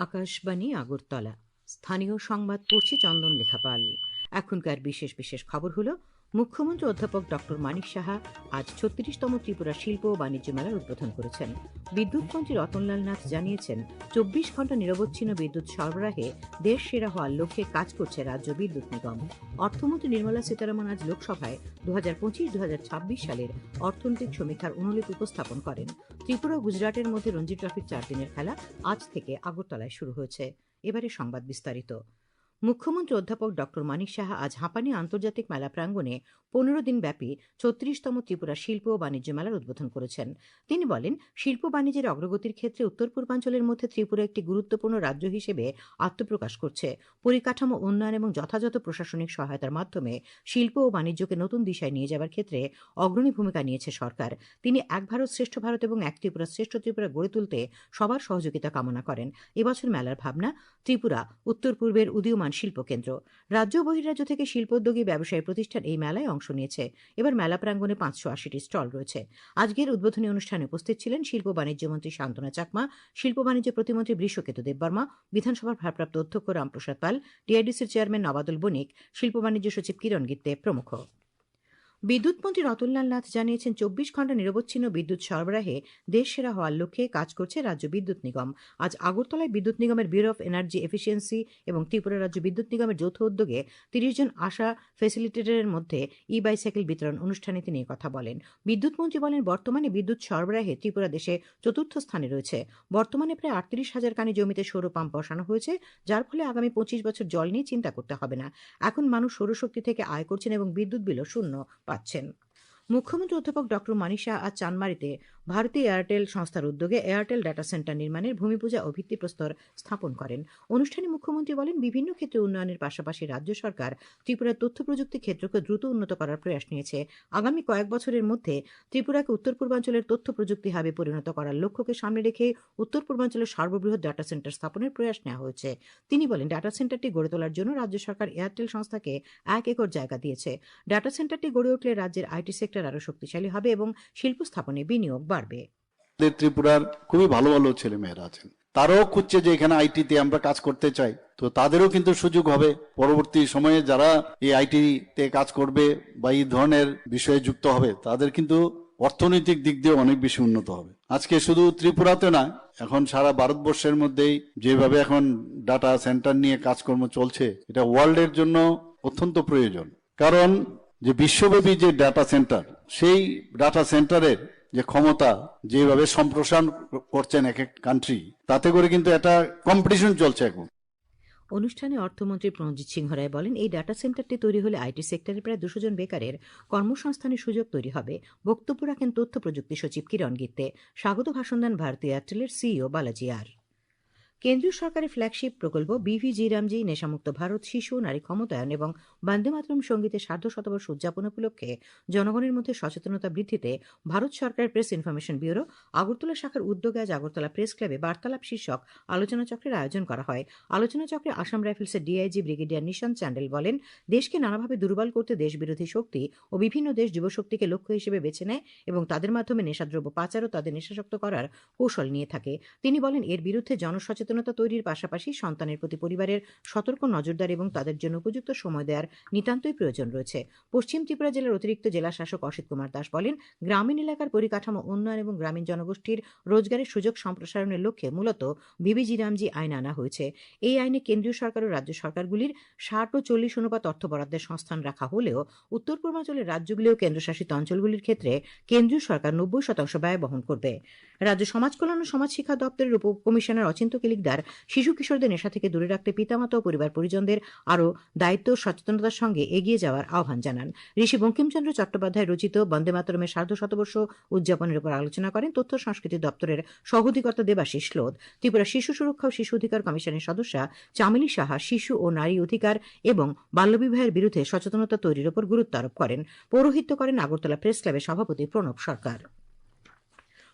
আকাশবাণী আগরতলা। স্থানীয় সংবাদ পড়ছি চন্দন লেখাপাল। এখনকার বিশেষ বিশেষ খবর হলো, মুখ্যমন্ত্রী অধ্যাপক ডক্টর মানিক সাহা আজ ৩৬তম ত্রিপুরা শিল্প ও বাণিজ্য মেলার উদ্বোধন করেছেন। বিদ্যুৎ মন্ত্রী রতনলাল নাথ জানিয়েছেন, ২৪ ঘণ্টা নিরবচ্ছিন্ন বিদ্যুৎ সরবরাহে দেশ সেরা হওয়ার লক্ষ্যে কাজ করছে রাজ্য বিদ্যুৎ নিগম। অর্থমন্ত্রী নির্মলা সীতারামন আজ লোকসভায় ২০২৫-২০২৬ সালের অর্থনৈতিক সমীক্ষার অনুলিপ উপস্থাপন করেন। ত্রিপুরা ও গুজরাটের মধ্যে রঞ্জি ট্রফির ৪ দিনের খেলা আজ থেকে আগরতলায় শুরু হয়েছে। এবারে সংবাদ বিস্তারিত। মুখ্যমন্ত্রী অধ্যাপক ডক্টর মানিক সাহা আজ হাঁপানি আন্তর্জাতিক মেলা প্রাঙ্গণে ১৫ দিন ব্যাপী ৩৬তম ত্রিপুরা শিল্প ও বাণিজ্য মেলার উদ্বোধন করেছেন। তিনি বলেন, শিল্প বাণিজ্যের অগ্রগতির ক্ষেত্রে উত্তর পূর্বাঞ্চলের মধ্যে ত্রিপুরা একটি গুরুত্বপূর্ণ রাজ্য হিসেবে আত্মপ্রকাশ করছে। পরিকাঠামো উন্নয়ন এবং যথাযথ প্রশাসনিক সহায়তার মাধ্যমে শিল্প ও বাণিজ্যকে নতুন দিশায় নিয়ে যাওয়ার ক্ষেত্রে অগ্রণী ভূমিকা নিয়েছে সরকার। তিনি এক ভারত শ্রেষ্ঠ ভারত এবং এক ত্রিপুরা শ্রেষ্ঠ ত্রিপুরা গড়ে তুলতে সবার সহযোগিতা কামনা করেন। এবছর মেলার ভাবনা ত্রিপুরা উত্তর পূর্বের উদীয়মান শিল্প কেন্দ্র। রাজ্য বহির্রাজ্য থেকে শিল্পোদ্যোগী ব্যবসায়ী প্রতিষ্ঠান এই মেলায় অংশ নিয়েছে। এবার মেলা প্রাঙ্গণে ৫৮০টি স্টল রয়েছে। আজকের উদ্বোধনী অনুষ্ঠানে উপস্থিত ছিলেন শিল্প বাণিজ্য মন্ত্রী শান্তনা চাকমা, শিল্প বাণিজ্য প্রতিমন্ত্রী বৃষকেতু দেববর্মা, বিধানসভার ভারপ্রাপ্ত অধ্যক্ষ রামপ্রসাদ পাল, টিআইডিসির চেয়ারম্যান নবাদুল বণিক, শিল্প বাণিজ্য সচিব কিরণ গিত্তে প্রমুখ। বিদ্যুৎ মন্ত্রী রতনলাল নাথ জানিয়েছেন, ২৪ ঘণ্টা নিরবচ্ছিন্ন বিদ্যুৎ সরবরাহে দেশ সেরা হওয়ার লক্ষ্যে কাজ করছে রাজ্য বিদ্যুৎ নিগম। আজ আগরতলায় বিদ্যুৎ নিগমের ব্যুরো অফ এনার্জি এফিসিয়েন্সি এবং ত্রিপুরা রাজ্য বিদ্যুৎ নিগমের যৌথ উদ্যোগে ৩০ জন আশা ফ্যাসিলিটেটরের মধ্যে বাইসাইকেল বিতরণ অনুষ্ঠানে তিনি কথা বলেন। বিদ্যুৎ মন্ত্রী বলেন, বর্তমানে বিদ্যুৎ সরবরাহে ত্রিপুরা দেশে ৪র্থ স্থানে রয়েছে। বর্তমানে প্রায় ৩৮,০০০ কানি জমিতে সৌর পাম্প বসানো হয়েছে, যার ফলে আগামী ২৫ বছর জল নিয়ে চিন্তা করতে হবে না। এখন মানুষ সৌরশক্তি থেকে আয় করছেন এবং বিদ্যুৎ বিলও শূন্য পাচ্ছেন। মুখ্যমন্ত্রী অধ্যাপক ডক্টর মানিক সাহা আজ চানমারিতে ভারতী এয়ারটেল সংস্থার উদ্যোগে এয়ারটেল ডাটা সেন্টার নির্মাণের ভূমিপূজা ও ভিত্তিপ্রস্তর স্থাপন করেন। অনুষ্ঠানে মুখ্যমন্ত্রী বলেন, বিভিন্ন ক্ষেত্রে উন্নয়নের পাশাপাশি রাজ্য সরকার ত্রিপুরার তথ্য প্রযুক্তি ক্ষেত্রকে দ্রুত উন্নত করার প্রয়াস নিয়েছে। আগামী কয়েক বছরের মধ্যে ত্রিপুরাকে উত্তর পূর্বাঞ্চলের তথ্য প্রযুক্তি হাবে পরিণত করার লক্ষ্যকে সামনে রেখে উত্তর পূর্বাঞ্চলের সর্ববৃহৎ ডাটা সেন্টার স্থাপনের প্রয়াস নেওয়া হয়েছে। তিনি বলেন, ডাটা সেন্টারটি গড়ে তোলার জন্য রাজ্য সরকার এয়ারটেল সংস্থাকে ১ একর জায়গা দিয়েছে। ডাটা সেন্টারটি গড়ে উঠলে রাজ্যের আইটি সেক্টর আরো শক্তিশালী হবে এবং শিল্প স্থাপনে বিনিয়োগ বাড়বে। ত্রিপুরার খুবই ভালো ভালো ছেলে মেয়েরা আছেন, তারাও খুঁজছে যে এখানে আইটিতে আমরা কাজ করতে চাই, তো তাদেরও কিন্তু সুযোগ হবে। পরবর্তী সময়ে যারা এই আইটিতে কাজ করবে বা এই ধরনের বিষয়ে যুক্ত হবে, তাদের কিন্তু অর্থনৈতিক দিক দিয়ে অনেক বেশি উন্নত হবে। আজকে শুধু ত্রিপুরাতে না, এখন সারা ভারতবর্ষের মধ্যেই যেভাবে এখন ডাটা সেন্টার নিয়ে কাজকর্ম চলছে, এটা ওয়ার্ল্ডের জন্য অত্যন্ত প্রয়োজন। কারণ যে বিশ্বব্যাপী যে ডাটা সেন্টার, সেই ডাটা সেন্টারের যে ক্ষমতা যেভাবে সম্প্রসারণ করছেন এক এক কান্ট্রি, তাতে করে কিন্তু একটা কম্পিটিশন চলছে এখন। অনুষ্ঠানে অর্থমন্ত্রী প্রণজিৎ সিংহ রায় বলেন, এই ডাটা সেন্টারটি তৈরি হলে আইটি সেক্টরে প্রায় ২০০ জন বেকারের কর্মসংস্থানের সুযোগ তৈরি হবে। বক্তব্য রাখেন তথ্য প্রযুক্তি সচিব কিরণ গিত্তে। স্বাগত ভাষণ দেন ভারতী এয়ারটেলের সিইও বালাজি আর। কেন্দ্রীয় সরকারের ফ্ল্যাগশিপ প্রকল্প বিভিজি রামজি নেশামুক্ত ভারত, শিশু নারী ক্ষমতায়ন এবং বন্দে মাতরম সঙ্গীতের ১৫০ উদযাপন উপলক্ষে জনগণের মধ্যে সচেতনতা বৃদ্ধিতে ভারত সরকারের প্রেস ইনফরমেশন ব্যুরো আগরতলা শাখার উদ্যোগে আজ আগরতলা প্রেস ক্লাবে বার্তালাপ শীর্ষক আলোচনা চক্রের আয়োজন করা হয়। আলোচনা চক্রে আসাম রাইফেলসের ডিআইজি ব্রিগেডিয়ার নিশান্ত চান্ডেল বলেন, দেশকে নানাভাবে দুর্বল করতে দেশবিরোধী শক্তি ও বিভিন্ন দেশ যুবশক্তিকে লক্ষ্য হিসেবে বেছে নেয় এবং তাদের মাধ্যমে নেশাদ্রব্য পাচার ও তাদের নেশাসক্ত করার কৌশল নিয়ে থাকে। তিনি বলেন, এর বিরুদ্ধে জনসচেতনতা তৈরির পাশাপাশি সন্তানের প্রতি পরিবারের সতর্ক নজরদারি এবং তাদের জন্য উপযুক্ত সময় দেওয়ার নিতান্তই প্রয়োজন রয়েছে। পশ্চিম ত্রিপুরা জেলার অতিরিক্ত জেলা শাসক অসিত কুমার দাস বলেন, গ্রামীণ এলাকার পরিকাঠামো উন্নয়ন এবং গ্রামীণ জনগোষ্ঠীর রোজগারের সুযোগ সম্প্রসারণের লক্ষ্যে মূলত বিবিজি রামজি আইন আনা হয়েছে। এই আইনে কেন্দ্রীয় সরকার ও রাজ্য সরকারগুলির ৬০ ও ৪০ অনুপাত অর্থ বরাদ্দের সংস্থান রাখা হলেও উত্তর পূর্বাঞ্চলের রাজ্যগুলি ও কেন্দ্রশাসিত অঞ্চলগুলির ক্ষেত্রে কেন্দ্রীয় সরকার ৯০% ব্যয় বহন করবে। রাজ্য সমাজ কল্যাণ ও সমাজ শিক্ষা দপ্তরের উপকমিশনার অচিন্ত কিলিকদার শিশু কিশোরদের নেশা থেকে দূরে রাখতে পিতামাতা ও পরিবার পরিজনদের আরও দায়িত্ব ও সচেতনতার সঙ্গে এগিয়ে যাওয়ার আহ্বান জানান। ঋষি বঙ্কিমচন্দ্র চট্টোপাধ্যায় রচিত বন্দে মাতরমের ১৫০ উদযাপনের উপর আলোচনা করেন তথ্য সংস্কৃতি দপ্তরের সহ-অধিকর্তা দেবাশিস লোধ। ত্রিপুরা শিশু সুরক্ষা ও শিশু অধিকার কমিশনের সদস্যা চামেলি সাহা শিশু ও নারী অধিকার এবং বাল্যবিবাহের বিরুদ্ধে সচেতনতা তৈরির উপর গুরুত্ব আরোপ করেন। পৌরোহিত্য করেন আগরতলা প্রেস ক্লাবের সভাপতি প্রণব সরকার।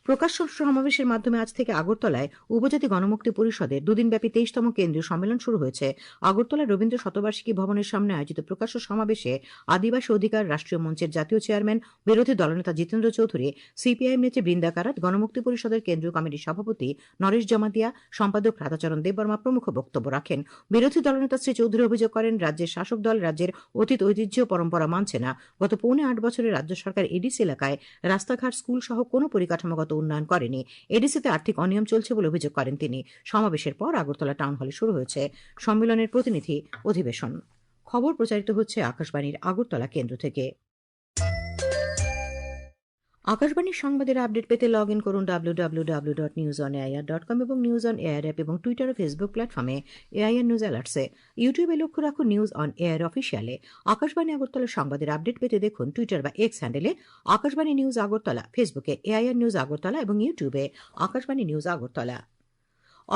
প্রকাশ্য সমাবেশের মাধ্যমে আজ থেকে আগরতলায় উপজাতি গণমুক্তি পরিষদের দুদিনব্যাপী 23তম কেন্দ্রীয় সম্মেলন শুরু হয়েছে। আগরতলা রবীন্দ্র শতবার্ষিকী ভবনের সামনে আয়োজিত প্রকাশ্য সমাবেশে আদিবাসী অধিকার রাষ্ট্রীয় মঞ্চের জাতীয় চেয়ারম্যান বিরোধী দলনেতা জিতেন্দ্র চৌধুরী, সিপিআইএম নেত্রী বৃন্দা কারাত, গণমুক্তি পরিষদের কেন্দ্রীয় কমিটির সভাপতি নরেশ জমাতিয়া, সম্পাদক রাধাচরণ দেববর্মা প্রমুখ বক্তব্য রাখেন। বিরোধী দলনেতা শ্রী চৌধুরী অভিযোগ করেন, রাজ্যের শাসক দল রাজ্যের অতীত ঐতিহ্য পরম্পরা মানছে না। গত 8.25 বছরে রাজ্য সরকার এডিসি এলাকায় রাস্তাঘাট, স্কুল সহ কোনো পরিকাঠামোগত উন্নয়ন করেনি। এডিসিতে আর্থিক অনিয়ম চলছে বলে অভিযোগ করেন তিনি। সমাবেশের পর আগরতলা টাউন হলে শুরু হয়েছে সম্মেলনের প্রতিনিধি অধিবেশন। খবর প্রচারিত হচ্ছে আকাশবাণীর আগরতলা কেন্দ্র থেকে। আকাশবাণীর সংবাদের আপডেট পেতে লগ ইন করুন www.newsonair.com এবং নিউজ অন এয়ার অ্যাপ এবং টুইটার ও ফেসবুক প্ল্যাটফর্মে এআইআর নিউজ অ্যালার্টসে। ইউটিউবে লক্ষ্য রাখুন নিউজ অন এয়ার অফিসিয়ালে। আকাশবাণী আগরতলার সংবাদের আপডেট পেতে দেখুন টুইটার বা এক্স হ্যান্ডেলে আকাশবাণী নিউজ আগরতলা, ফেসবুকে এআইআর নিউজ আগরতলা এবং ইউটিউবে আকাশবাণী নিউজ আগরতলা।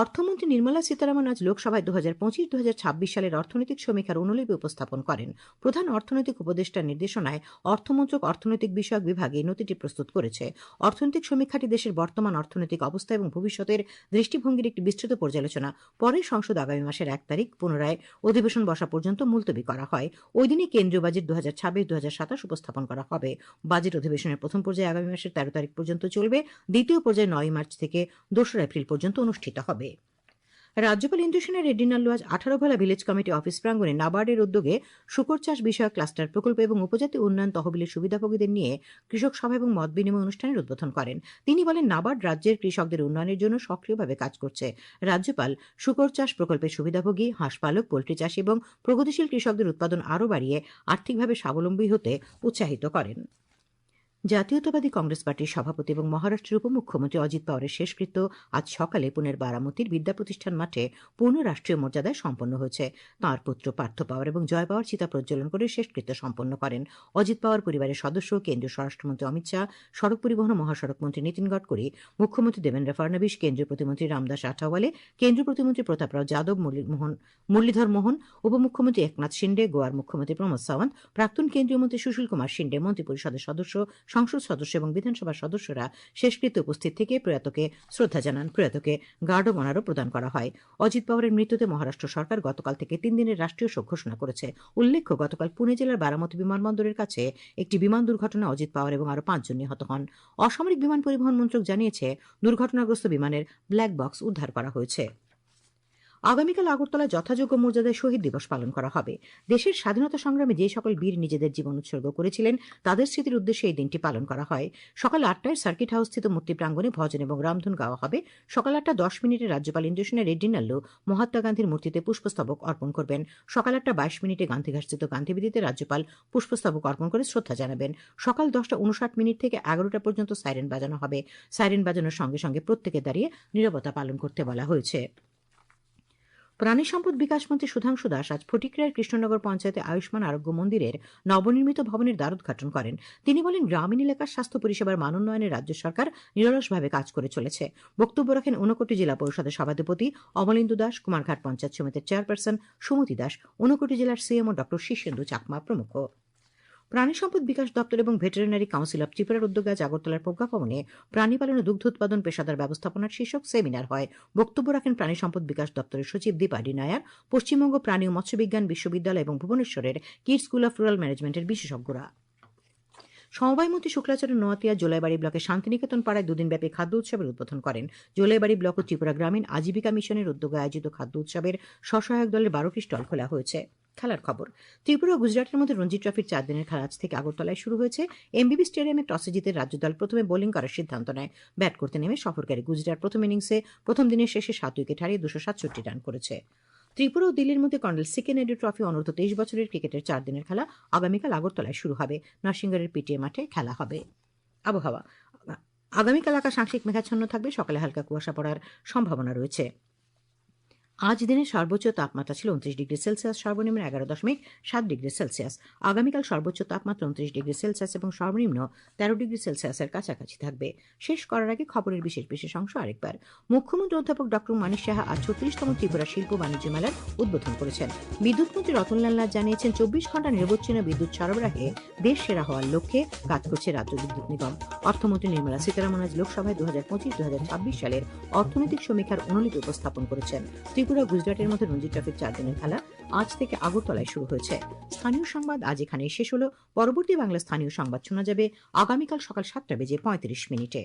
অর্থমন্ত্রী নির্মলা সীতারামন আজ লোকসভায় 2025-2026 সালের অর্থনৈতিক সমীক্ষার অনুলিপি উপস্থাপন করেন। প্রধান অর্থনৈতিক উপদেষ্টার নির্দেশনায় অর্থমন্ত্রক অর্থনৈতিক বিষয়ক বিভাগ এই নথিটি প্রস্তুত করেছে। অর্থনৈতিক সমীক্ষাটি দেশের বর্তমান অর্থনৈতিক অবস্থা এবং ভবিষ্যতের দৃষ্টিভঙ্গির একটি বিস্তৃত পর্যালোচনা। পরে সংসদ আগামী মাসের 1 তারিখ পুনরায় অধিবেশন বসা পর্যন্ত মুলতবি করা হয়। ওই দিনই কেন্দ্রীয় বাজেট 2026-2027 উপস্থাপন করা হবে। বাজেট অধিবেশনের প্রথম পর্যায়ে আগামী মাসের 13 তারিখ পর্যন্ত চলবে। দ্বিতীয় পর্যায়ে 9 মার্চ থেকে 2 এপ্রিল পর্যন্ত অনুষ্ঠিত হবে। রাজ্যপাল ইন্দ্রসেনা রেড্ডি নাল্লু আজ 18ভোলা ভিলেজ কমিটি অফিস প্রাঙ্গণে নাবার্ডের উদ্যোগে শুকর চাষ বিষয়ক ক্লাস্টার প্রকল্প এবং উপজাতি উন্নয়ন তহবিলের সুবিধাভোগীদের নিয়ে কৃষক সভা এবং মত বিনিময় অনুষ্ঠানের উদ্বোধন করেন। তিনি বলেন, নাবার্ড রাজ্যের কৃষকদের উন্নয়নের জন্য সক্রিয়ভাবে কাজ করছে। রাজ্যপাল শুকর চাষ প্রকল্পের সুবিধাভোগী, হাঁস পালক, পোল্ট্রি চাষী এবং প্রগতিশীল কৃষকদের উৎপাদন আরও বাড়িয়ে আর্থিকভাবে স্বাবলম্বী হতে উৎসাহিত করেন। জাতীয়তাবাদী কংগ্রেস পার্টির সভাপতি এবং মহারাষ্ট্রের উপমুখ্যমন্ত্রী অজিত পাওয়ারের শেষকৃত্য আজ সকালে পুনের বারামতির বিদ্যা প্রতিষ্ঠান মাঠে পূর্ণ রাষ্ট্রীয় মর্যাদায় সম্পন্ন হয়েছে। তাঁর পুত্র পার্থ পাওয়ার এবং জয় পাওয়ার চিতা প্রজ্বলন করে শেষকৃত্য সম্পন্ন করেন। অজিত পাওয়ার পরিবারের সদস্য, কেন্দ্রীয় স্বরাষ্ট্রমন্ত্রী অমিত শাহ, সড়ক পরিবহন ও মহাসড়ক মন্ত্রী নীতিন গডকরি, মুখ্যমন্ত্রী দেবেন্দ্র ফডনবিস, কেন্দ্রীয় প্রতিমন্ত্রী রামদাস আঠাওয়ালে, কেন্দ্রীয় প্রতিমন্ত্রী প্রতাপরাও যাদব, মুরলীধর মোহন, উপমুখ্যমন্ত্রী একনাথ শিন্ডে, গোয়ার মুখ্যমন্ত্রী প্রমোদ সাওয়ন্ত, প্রাক্তন কেন্দ্রীয় মন্ত্রী সুশীল কুমার শিন্ডে, মন্ত্রিপরিষদের সদস্য, সংসদ সদস্য এবং বিধানসভার সদস্যরা শেষকৃত্যে উপস্থিত থেকে প্রয়াতকে শ্রদ্ধা জানান। প্রয়াতকে গার্ড অব অনারও প্রদান করা হয়। অজিত পাওয়ারের মৃত্যুতে মহারাষ্ট্র সরকার গতকাল থেকে 3 দিনের রাষ্ট্রীয় শোক ঘোষণা করেছে। উল্লেখ্য, গতকাল পুনে জেলার বারামতি বিমানবন্দরের কাছে একটি বিমান দুর্ঘটনায় অজিত পাওয়ার এবং আরও 5 জন নিহত হন। অসামরিক বিমান পরিবহন মন্ত্রক জানিয়েছে, দুর্ঘটনাগ্রস্ত বিমানের ব্ল্যাক বক্স উদ্ধার করা হয়েছে। আগামীকাল আগরতলায় যথাযোগ্য মর্যাদায় শহীদ দিবস পালন করা হবে। দেশের স্বাধীনতা সংগ্রামে যে সকল বীর নিজেদের জীবন উৎসর্গ করেছিলেন তাদের স্মৃতির উদ্দেশ্যে এই দিনটি পালন করা হয়। সকাল 8টায় সার্কিট হাউস স্থিত মূর্তি প্রাঙ্গণে ভজন এবং রামধুন গাওয়া হবে। সকাল 8:10 রাজ্যপাল ইন্দ্রসেনা রেড্ডি নাল্লু মহাত্মা গান্ধীর মূর্তিতে পুষ্পস্তবক অর্পণ করবেন। সকাল 8:22 গান্ধীঘাট স্থিত গান্ধীবেদিতে রাজ্যপাল পুষ্পস্তবক অর্পণ করে শ্রদ্ধা জানাবেন। সকাল 10:59 থেকে 11টা পর্যন্ত সাইরেন বাজানো হবে। সাইরেন বাজানোর সঙ্গে সঙ্গে প্রত্যেকে দাঁড়িয়ে নীরবতা পালন করতে বলা হয়েছে। প্রাণী সম্পদ বিকাশ মন্ত্রী সুধাংশু দাস আজ ফটিকরায়ের কৃষ্ণনগর পঞ্চায়েতে আয়ুষ্মান আরোগ্য মন্দিরের নবনির্মিত ভবনের দ্বারোদ্ঘাটন করেন। তিনি বলেন, গ্রামীণ এলাকার স্বাস্থ্য পরিষেবার মান উন্নয়নে রাজ্য সরকার নিরলসভাবে কাজ করে চলেছে। বক্তব্য রাখেন ঊনকোটি জেলা পরিষদের সভাধিপতি অমলেন্দু দাস, কুমারঘাট পঞ্চায়েত সমিতির চেয়ারপারসন সুমতি দাস, ঊনকোটি জেলার সিএমও ডক্টর শীর্ষেন্দু চাকমা প্রমুখ। প্রাণী সম্পদ বিকাশ দপ্তর এবং ভেটেরিনারি কাউন্সিল অব ত্রিপুরার উদ্যোগে আজ আগরতলার প্রজ্ঞাভবনে প্রাণী পালন ও দুগ্ধ উৎপাদন পেশাদার ব্যবস্থাপনার শীর্ষক সেমিনার হয়। বক্তব্য রাখেন প্রাণী সম্পদ বিকাশ দপ্তরের সচিব দীপাডি নায়ার, পশ্চিমবঙ্গ প্রাণী ও মৎস্যবিজ্ঞান বিশ্ববিদ্যালয় এবং ভুবনেশ্বরের কিড স্কুল অফ রুরাল ম্যানেজমেন্টের বিশেষজ্ঞরা। সমবায় মন্ত্রী শুক্লাচার্য নোয়াতিয়া জোলাইবাড়ি ব্লকের শান্তিনিকেতন পাড়ায় 2 দিনব্যাপী খাদ্য উৎসবের উদ্বোধন করেন। জোলাইবাড়ি ব্লক ও ত্রিপুরা গ্রামীণ আজীবিকা মিশনের উদ্যোগে আয়োজিত খাদ্য উৎসবের স্বসহায়ক দলের 12টি স্টল খোলা হয়েছে। খেলার খবর। ত্রিপুরা ও গুজরাটের মধ্যে রঞ্জি ট্রফির 4 দিনের খেলা আজ থেকে আগরতলায় শুরু হয়েছে। এমবিবি স্টেডিয়ামে টসে জিতে রাজ্য দল প্রথমে বোলিং করার সিদ্ধান্ত নেয়। ব্যাট করতে নেমে সফরকারী গুজরাট প্রথম ইনিংসে প্রথম দিনের শেষে 7 উইকেট হারিয়ে 267 রান করেছে। ত্রিপুরা ও দিল্লির মধ্যে কর্নেল সিকে নাইডু ট্রফি অনূর্ধ্ব 23 বছরের ক্রিকেটের 4 দিনের খেলা আগামীকাল আগরতলায় শুরু হবে। নরসিংগড়ের পিটিএ মাঠে খেলা হবে। আবহাওয়া। আগামীকাল আকাশ আংশিক মেঘাচ্ছন্ন থাকবে। সকালে হালকা কুয়াশা পড়ার সম্ভাবনা রয়েছে। আজ দিনের সর্বোচ্চ তাপমাত্রা ছিল 29 ডিগ্রি সেলসিয়াস, সর্বনিম্ন 11.7 ডিগ্রি সেলসিয়াস। আগামীকাল সর্বোচ্চ তাপমাত্রা 29 ডিগ্রি সেলসিয়াস এবং সর্বনিম্ন 13 ডিগ্রি সেলসিয়াসের কাছাকাছি থাকবে। শেষ করার আগে খবরের বিশেষ বিশেষ অংশ আরেকবার। মুখ্যমন্ত্রী অধ্যাপক ডক্টর মানিক সাহা আজ 36তম ত্রিপুরা শিল্প বাণিজ্য মেলার উদ্বোধন করেছেন। বিদ্যুৎ মন্ত্রী রতনলাল নাথ জানিয়েছেন, 24 ঘন্টা নিরবচ্ছিন্ন বিদ্যুৎ সরবরাহে দেশ সেরা হওয়ার লক্ষ্যে কাজ করছে রাজ্য বিদ্যুৎ নিগম। অর্থমন্ত্রী নির্মলা সীতারামন আজ লোকসভায় 2025-2026 সালের অর্থনৈতিক সমীক্ষার অনুলিপি উপস্থাপন করেছেন। ত্রিপুরা গুজরাটের মধ্যে রঞ্জি ট্রফির 4 দিনের খেলা আজ থেকে আগরতলায় শুরু হয়েছে। স্থানীয় সংবাদ আজ এখানেই শেষ হলো। পরবর্তী বাংলা স্থানীয় সংবাদ শোনা যাবে আগামীকাল সকাল 7:35 মিনিটে।